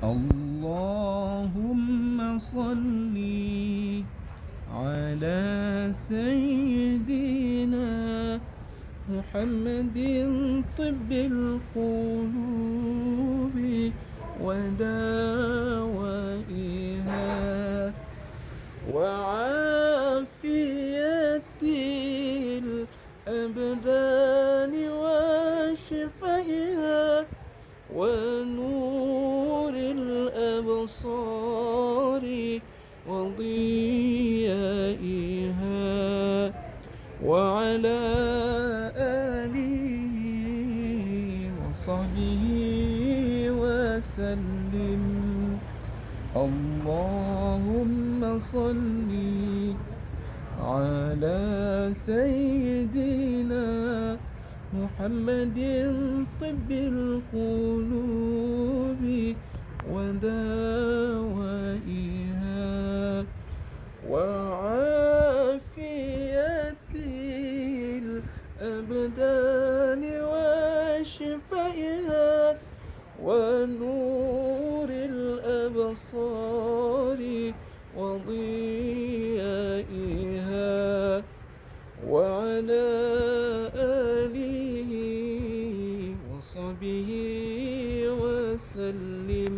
اللهم صل على سيدنا محمد طب القلوب ودوائها وعافية الأبدان وشفائها ونور الأبصار وضيائها وعلى آله وصحبه وسلم. اللهم صل على سيدنا محمد طب القلوب ودوائها وعافية الأبدان وشفائها ونور الأبصار وضيائها وعلى آله وصحبه وسلم.